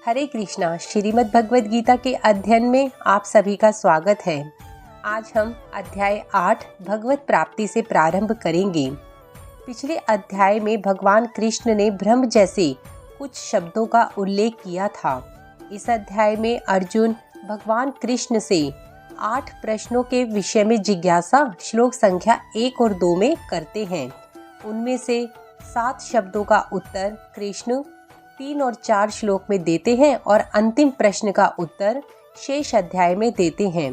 हरे कृष्णा। श्रीमद् भगवद गीता के अध्ययन में आप सभी का स्वागत है। आज हम अध्याय 8 भगवत प्राप्ति से प्रारंभ करेंगे। पिछले अध्याय में भगवान कृष्ण ने ब्रह्म जैसे कुछ शब्दों का उल्लेख किया था। इस अध्याय में अर्जुन भगवान कृष्ण से 8 प्रश्नों के विषय में जिज्ञासा श्लोक संख्या 1 और 2 में करते हैं। उनमें से 7 शब्दों का उत्तर कृष्ण 3 और 4 श्लोक में देते हैं और अंतिम प्रश्न का उत्तर शेष अध्याय में देते हैं।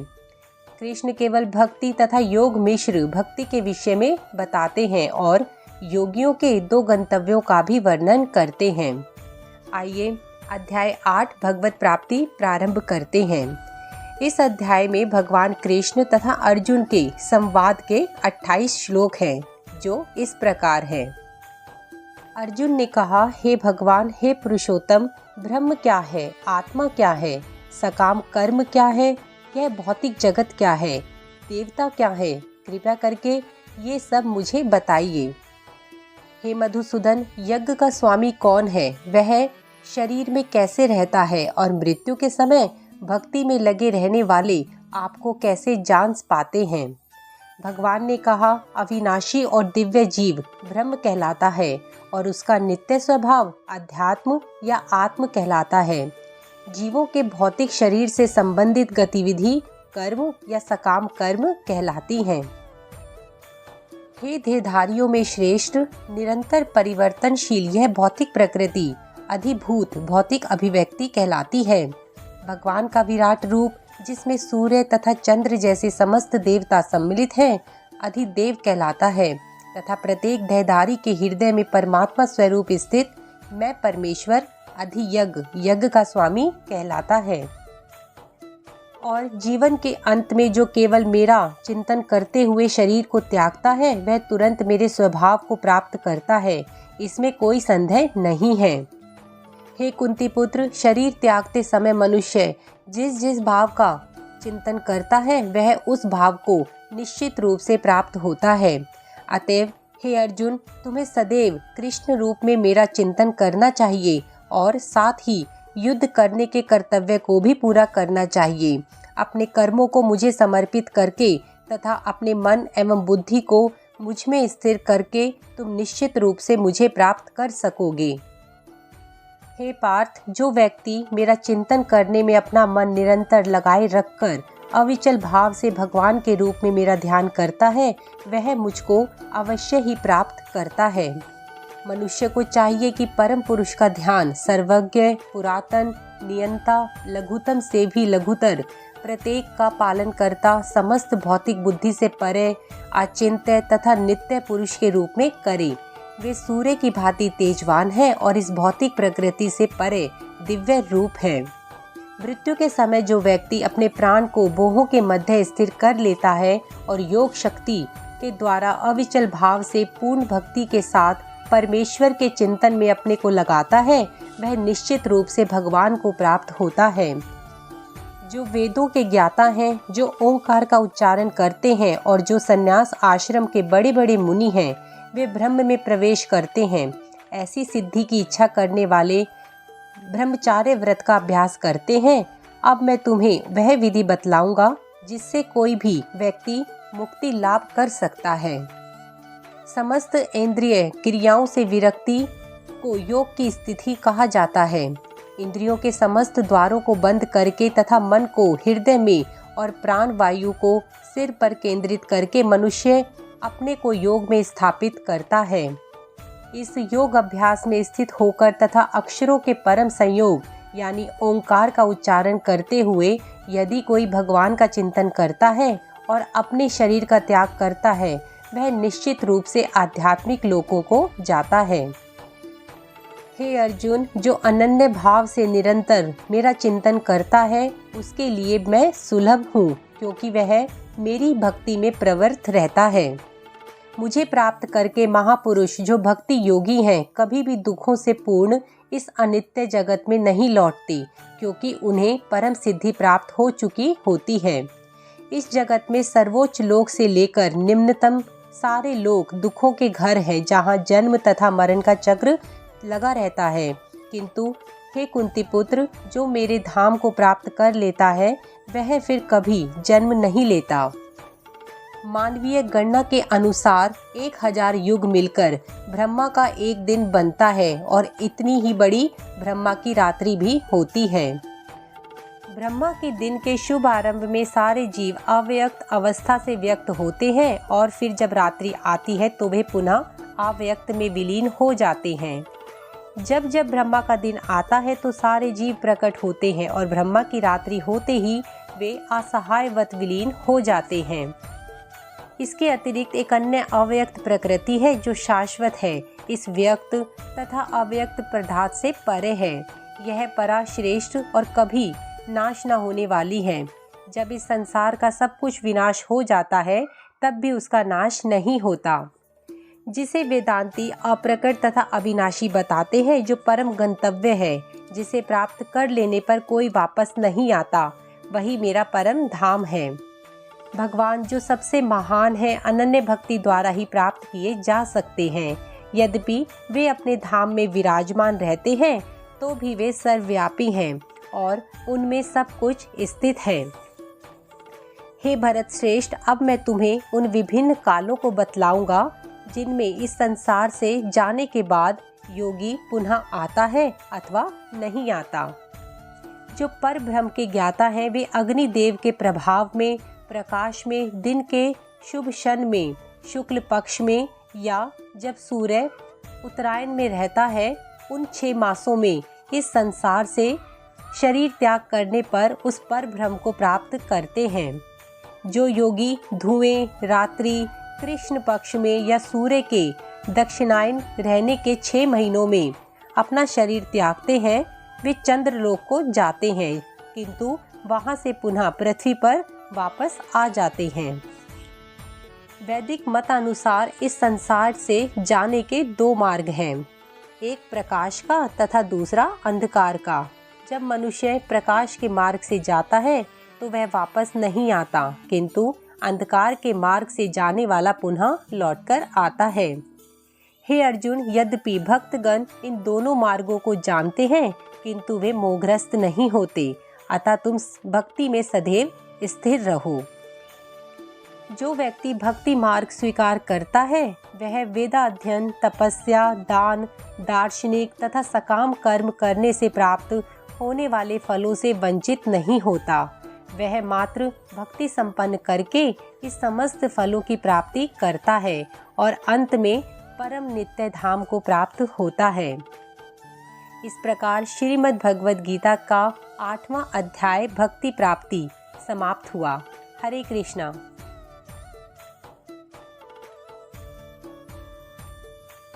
कृष्ण केवल भक्ति तथा योग मिश्र भक्ति के विषय में बताते हैं और योगियों के 2 गंतव्यों का भी वर्णन करते हैं। आइए अध्याय 8 भगवत प्राप्ति प्रारंभ करते हैं। इस अध्याय में भगवान कृष्ण तथा अर्जुन के संवाद के 28 श्लोक हैं, जो इस प्रकार है। अर्जुन ने कहा, हे भगवान, हे पुरुषोत्तम, ब्रह्म क्या है, आत्मा क्या है, सकाम कर्म क्या है, यह भौतिक जगत क्या है, देवता क्या है, कृपया करके ये सब मुझे बताइए। हे मधुसूदन, यज्ञ का स्वामी कौन है, वह शरीर में कैसे रहता है और मृत्यु के समय भक्ति में लगे रहने वाले आपको कैसे जान पाते हैं। भगवान ने कहा, अविनाशी और दिव्य जीव ब्रह्म कहलाता है और उसका नित्य स्वभाव अध्यात्म या आत्म कहलाता है। जीवों के भौतिक शरीर से संबंधित गतिविधि कर्म या सकाम कर्म कहलाती हैं। हे देहधारियों में श्रेष्ठ, निरंतर परिवर्तनशील यह भौतिक प्रकृति अधिभूत भौतिक अभिव्यक्ति कहलाती है। भगवान का विराट रूप, जिसमें सूर्य तथा चंद्र जैसे समस्त देवता सम्मिलित हैं, अधिदेव कहलाता है तथा प्रत्येक देहधारी के हृदय में परमात्मा स्वरूप स्थित मैं परमेश्वर अधियज्ञ यज्ञ का स्वामी कहलाता है। और जीवन के अंत में जो केवल मेरा चिंतन करते हुए शरीर को त्यागता है, वह तुरंत मेरे स्वभाव को प्राप्त करता है, इसमें कोई संदेह नहीं है। हे कुंती पुत्र, शरीर त्यागते समय मनुष्य जिस जिस भाव का चिंतन करता है, वह उस भाव को निश्चित रूप से प्राप्त होता है। अतएव हे अर्जुन, तुम्हें सदैव कृष्ण रूप में मेरा चिंतन करना चाहिए और साथ ही युद्ध करने के कर्तव्य को भी पूरा करना चाहिए। अपने कर्मों को मुझे समर्पित करके तथा अपने मन एवं बुद्धि को मुझ में स्थिर करके तुम निश्चित रूप से मुझे प्राप्त कर सकोगे। हे पार्थ, जो व्यक्ति मेरा चिंतन करने में अपना मन निरंतर लगाए रखकर अविचल भाव से भगवान के रूप में मेरा ध्यान करता है, वह मुझको अवश्य ही प्राप्त करता है। मनुष्य को चाहिए कि परम पुरुष का ध्यान सर्वज्ञ, पुरातन, नियंता, लघुतम से भी लघुतर, प्रत्येक का पालन करता, समस्त भौतिक बुद्धि से परे, अचिंत्य तथा नित्य पुरुष के रूप में करे। वे सूर्य की भांति तेजवान हैं और इस भौतिक प्रकृति से परे दिव्य रूप है। मृत्यु के समय जो व्यक्ति अपने प्राण को बोहों के मध्य स्थिर कर लेता है और योग शक्ति के द्वारा अविचल भाव से पूर्ण भक्ति के साथ परमेश्वर के चिंतन में अपने को लगाता है, वह निश्चित रूप से भगवान को प्राप्त होता है। जो वेदों के ज्ञाता हैं, जो ओंकार का उच्चारण करते हैं और जो संन्यास आश्रम के बड़े बड़े मुनि हैं, वे ब्रह्म में प्रवेश करते हैं। ऐसी सिद्धि की इच्छा करने वाले ब्रह्मचार्य व्रत का अभ्यास करते हैं। अब मैं तुम्हें वह विधि बतलाऊंगा जिससे कोई भी व्यक्ति मुक्ति लाभ कर सकता है। समस्त इंद्रिय क्रियाओं से विरक्ति को योग की स्थिति कहा जाता है। इंद्रियों के समस्त द्वारों को बंद करके तथा मन को हृदय में और प्राण वायु को सिर पर केंद्रित करके मनुष्य अपने को योग में स्थापित करता है। इस योग अभ्यास में स्थित होकर तथा अक्षरों के परम संयोग यानी ओंकार का उच्चारण करते हुए यदि कोई भगवान का चिंतन करता है और अपने शरीर का त्याग करता है, वह निश्चित रूप से आध्यात्मिक लोकों को जाता है। हे अर्जुन, जो अनन्य भाव से निरंतर मेरा चिंतन करता है, उसके लिए मैं सुलभ हूँ, क्योंकि वह मेरी भक्ति में प्रवृत्त रहता है। मुझे प्राप्त करके महापुरुष जो भक्ति योगी हैं, कभी भी दुखों से पूर्ण इस अनित्य जगत में नहीं लौटते, क्योंकि उन्हें परम सिद्धि प्राप्त हो चुकी होती है। इस जगत में सर्वोच्च लोक से लेकर निम्नतम सारे लोक दुखों के घर हैं, जहाँ जन्म तथा मरण का चक्र लगा रहता है। किंतु हे कुंती पुत्र, जो मेरे धाम को प्राप्त कर लेता है वह फिर कभी जन्म नहीं लेता। मानवीय गणना के अनुसार 1000 युग मिलकर ब्रह्मा का एक दिन बनता है और इतनी ही बड़ी ब्रह्मा की रात्रि भी होती है। ब्रह्मा के दिन के शुभ आरंभ में सारे जीव अव्यक्त अवस्था से व्यक्त होते हैं और फिर जब रात्रि आती है तो वे पुनः अव्यक्त में विलीन हो जाते हैं। जब जब ब्रह्मा का दिन आता है तो सारे जीव प्रकट होते हैं और ब्रह्मा की रात्रि होते ही वे असहायवत विलीन हो जाते हैं। इसके अतिरिक्त एक अन्य अव्यक्त प्रकृति है जो शाश्वत है, इस व्यक्त तथा अव्यक्त पदार्थ से परे है। यह परा श्रेष्ठ और कभी नाश न होने वाली है। जब इस संसार का सब कुछ विनाश हो जाता है तब भी उसका नाश नहीं होता, जिसे वेदांती अप्रकट तथा अविनाशी बताते हैं, जो परम गंतव्य है, जिसे प्राप्त कर लेने पर कोई वापस नहीं आता, वही मेरा परम धाम है। भगवान जो सबसे महान है, अनन्य भक्ति द्वारा ही प्राप्त किए जा सकते हैं। यद्यपि वे अपने धाम में विराजमान रहते हैं तो भी वे सर्वव्यापी हैं और उनमें सब कुछ स्थित है। हे भरत श्रेष्ठ, अब मैं तुम्हें उन विभिन्न कालों को बतलाऊंगा जिनमें इस संसार से जाने के बाद योगी पुनः आता है अथवा नहीं आता। जो पर ब्रह्म के ज्ञाता हैं वे अग्नि देव के प्रभाव में, प्रकाश में, दिन के शुभ क्षण में, शुक्ल पक्ष में या जब सूर्य उत्तरायण में रहता है, उन 6 मासों में इस संसार से शरीर त्याग करने पर उस पर ब्रह्म को प्राप्त करते हैं। जो योगी धुएं, रात्रि, कृष्ण पक्ष में या सूर्य के दक्षिणायन रहने के 6 महीनों में अपना शरीर त्यागते हैं, वे चंद्रलोक को जाते हैं, किंतु वहां से पुनः पृथ्वी पर वापस आ जाते हैं। वैदिक मत अनुसार इस संसार से जाने के 2 मार्ग हैं, एक प्रकाश का तथा दूसरा अंधकार का। जब मनुष्य प्रकाश के मार्ग से जाता है तो वह वापस नहीं आता, किंतु अंधकार के मार्ग से जाने वाला पुनः लौटकर आता है। हे अर्जुन, यद्यपि भक्तगण इन दोनों मार्गों को जानते हैं किंतु वे मोहग्रस्त नहीं होते, अतः तुम भक्ति में सदैव स्थिर रहो। जो व्यक्ति भक्ति मार्ग स्वीकार करता है वह वेदाध्ययन, तपस्या, दान, दार्शनिक तथा सकाम कर्म करने से प्राप्त होने वाले फलों से वंचित नहीं होता। वह मात्र भक्ति संपन्न करके इस समस्त फलों की प्राप्ति करता है और अंत में परम नित्य धाम को प्राप्त होता है। इस प्रकार श्रीमद् भगवद गीता का 8वां अध्याय भक्ति प्राप्ति समाप्त हुआ। हरे कृष्णा।